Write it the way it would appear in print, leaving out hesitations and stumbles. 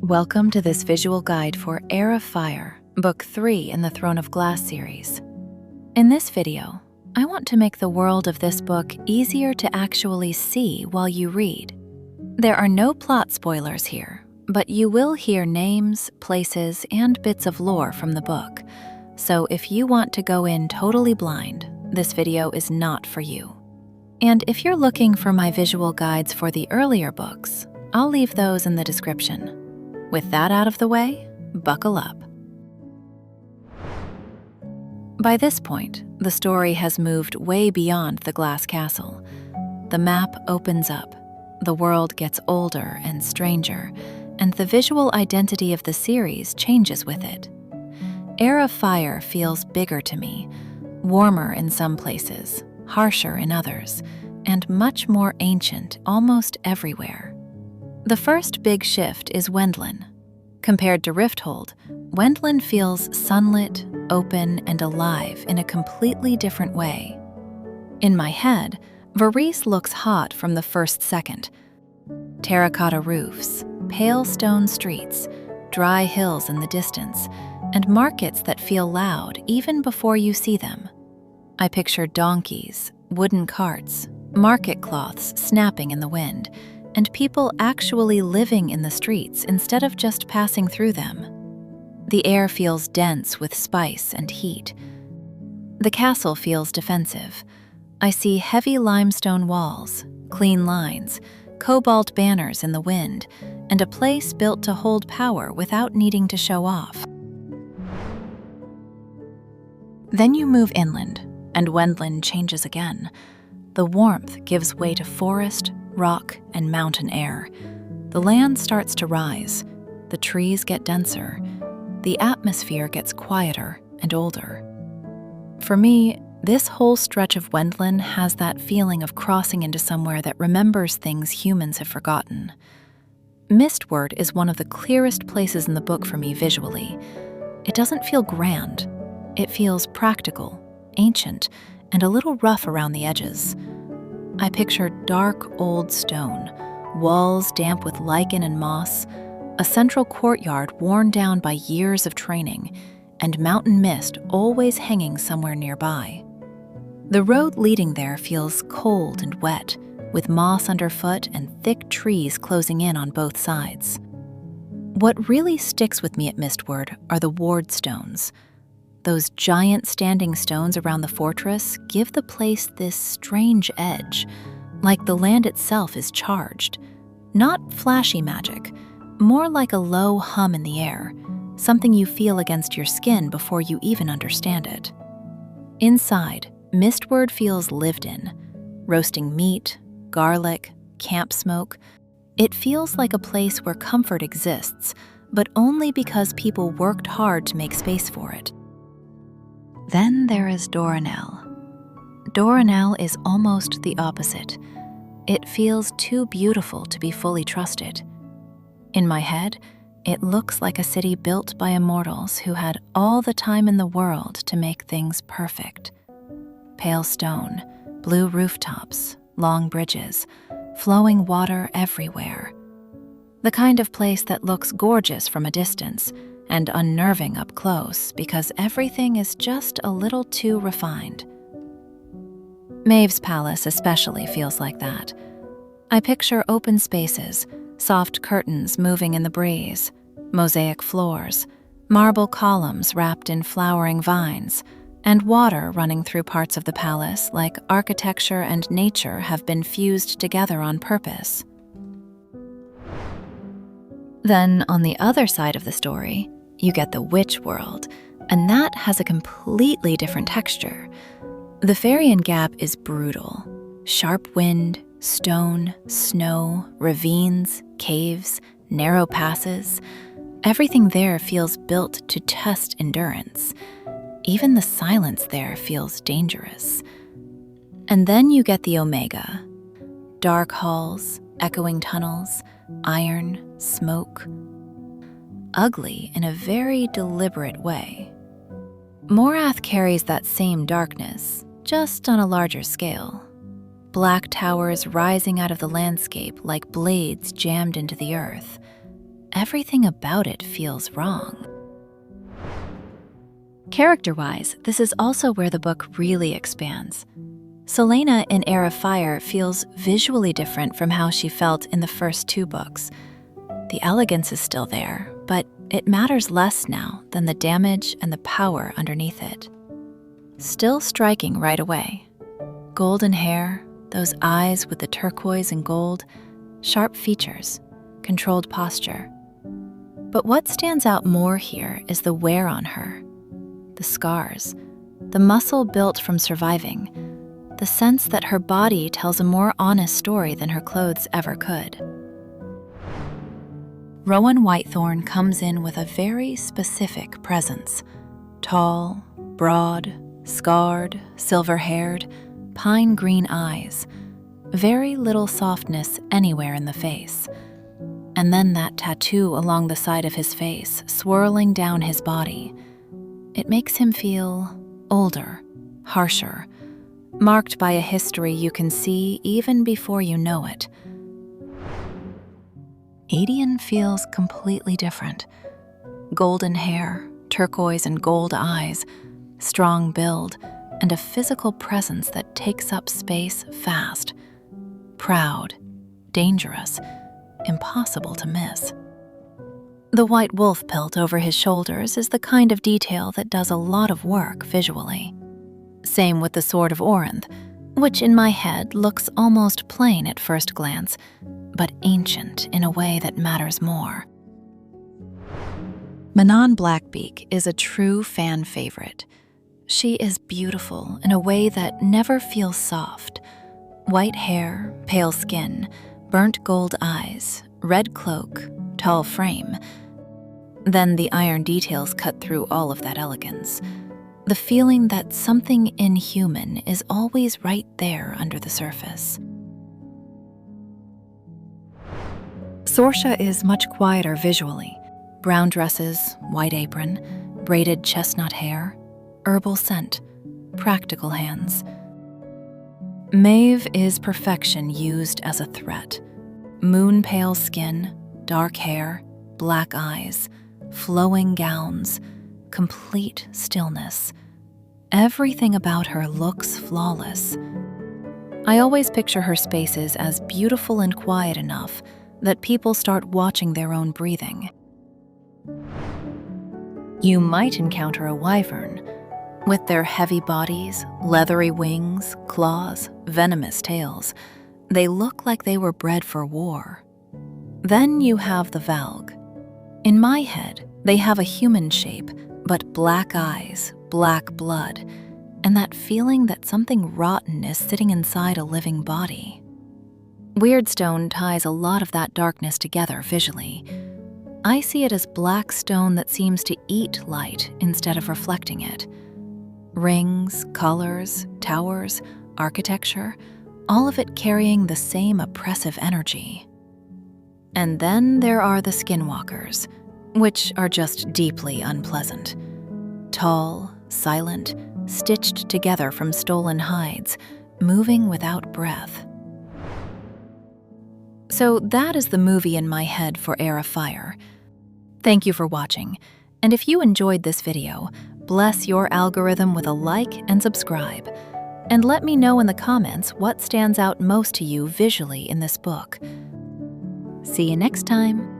Welcome to this visual guide for Heir of Fire, Book 3 in the Throne of Glass series. In this video, I want to make the world of this book easier to actually see while you read. There are no plot spoilers here, but you will hear names, places, and bits of lore from the book. So if you want to go in totally blind, this video is not for you. And if you're looking for my visual guides for the earlier books, I'll leave those in the description. With that out of the way, buckle up. By this point, the story has moved way beyond the glass castle. The map opens up, the world gets older and stranger, and the visual identity of the series changes with it. Heir of Fire feels bigger to me, warmer in some places, harsher in others, and much more ancient almost everywhere. The first big shift is Wendlyn. Compared to Rifthold, Wendlyn feels sunlit, open, and alive in a completely different way. In my head, Varese looks hot from the first second. Terracotta roofs, pale stone streets, dry hills in the distance, and markets that feel loud even before you see them. I picture donkeys, wooden carts, market cloths snapping in the wind, and people actually living in the streets instead of just passing through them. The air feels dense with spice and heat. The castle feels defensive. I see heavy limestone walls, clean lines, cobalt banners in the wind, and a place built to hold power without needing to show off. Then you move inland, and Wendlyn changes again. The warmth gives way to forest, rock, and mountain air. The land starts to rise. The trees get denser. The atmosphere gets quieter and older. For me, this whole stretch of Wendlyn has that feeling of crossing into somewhere that remembers things humans have forgotten. Mistward is one of the clearest places in the book for me visually. It doesn't feel grand. It feels practical, ancient, and a little rough around the edges. I picture dark, old stone, walls damp with lichen and moss, a central courtyard worn down by years of training, and mountain mist always hanging somewhere nearby. The road leading there feels cold and wet, with moss underfoot and thick trees closing in on both sides. What really sticks with me at Mistward are the wardstones. Those giant standing stones around the fortress give the place this strange edge, like the land itself is charged. Not flashy magic, more like a low hum in the air, something you feel against your skin before you even understand it. Inside, Mistward feels lived in. Roasting meat, garlic, camp smoke. It feels like a place where comfort exists, but only because people worked hard to make space for it. Then there is Doranelle. Doranelle is almost the opposite. It feels too beautiful to be fully trusted. In my head, it looks like a city built by immortals who had all the time in the world to make things perfect. Pale stone, blue rooftops, long bridges, flowing water everywhere. The kind of place that looks gorgeous from a distance, and unnerving up close because everything is just a little too refined. Maeve's palace especially feels like that. I picture open spaces, soft curtains moving in the breeze, mosaic floors, marble columns wrapped in flowering vines, and water running through parts of the palace like architecture and nature have been fused together on purpose. Then, on the other side of the story, you get the witch world, and that has a completely different texture. The Ferian Gap is brutal. Sharp wind, stone, snow, ravines, caves, narrow passes. Everything there feels built to test endurance. Even the silence there feels dangerous. And then you get the Omega. Dark halls, echoing tunnels, iron, smoke. Ugly in a very deliberate way. Morath carries that same darkness, just on a larger scale. Black towers rising out of the landscape like blades jammed into the earth. everything about it feels wrong. Character-wise, this is also where the book really expands. Celaena in Heir of Fire feels visually different from how she felt in the first 2 books. The elegance is still there, but it matters less now than the damage and the power underneath it. Still striking right away. Golden hair, those eyes with the turquoise and gold, sharp features, controlled posture. But what stands out more here is the wear on her. The scars, the muscle built from surviving, the sense that her body tells a more honest story than her clothes ever could. Rowan Whitethorn comes in with a very specific presence. Tall, broad, scarred, silver-haired, pine-green eyes. Very little softness anywhere in the face. And then that tattoo along the side of his face, swirling down his body. It makes him feel older, harsher, marked by a history you can see even before you know it. Aedion feels completely different. Golden hair, turquoise and gold eyes, strong build, and a physical presence that takes up space fast. Proud, dangerous, impossible to miss. The white wolf pelt over his shoulders is the kind of detail that does a lot of work visually. Same with the Sword of Orinth, which in my head looks almost plain at first glance, but ancient in a way that matters more. Manon Blackbeak is a true fan favorite. She is beautiful in a way that never feels soft. White hair, pale skin, burnt gold eyes, red cloak, tall frame. Then the iron details cut through all of that elegance. The feeling that something inhuman is always right there under the surface. Sorscha is much quieter visually. Brown dresses, white apron, braided chestnut hair, herbal scent, practical hands. Maeve is perfection used as a threat. Moon-pale skin, dark hair, black eyes, flowing gowns, complete stillness. Everything about her looks flawless. I always picture her spaces as beautiful and quiet enough that people start watching their own breathing. You might encounter a wyvern, with their heavy bodies, leathery wings, claws, venomous tails. They look like they were bred for war. Then you have the Valg. In my head, they have a human shape, but black eyes, black blood, and that feeling that something rotten is sitting inside a living body. Wyrdstone ties a lot of that darkness together visually. I see it as black stone that seems to eat light instead of reflecting it. Rings, colors, towers, architecture, all of it carrying the same oppressive energy. And then there are the Skinwalkers, which are just deeply unpleasant. Tall, silent, stitched together from stolen hides, moving without breath. So that is the movie in my head for Heir of Fire. Thank you for watching, and if you enjoyed this video, bless your algorithm with a like and subscribe. And let me know in the comments what stands out most to you visually in this book. See you next time.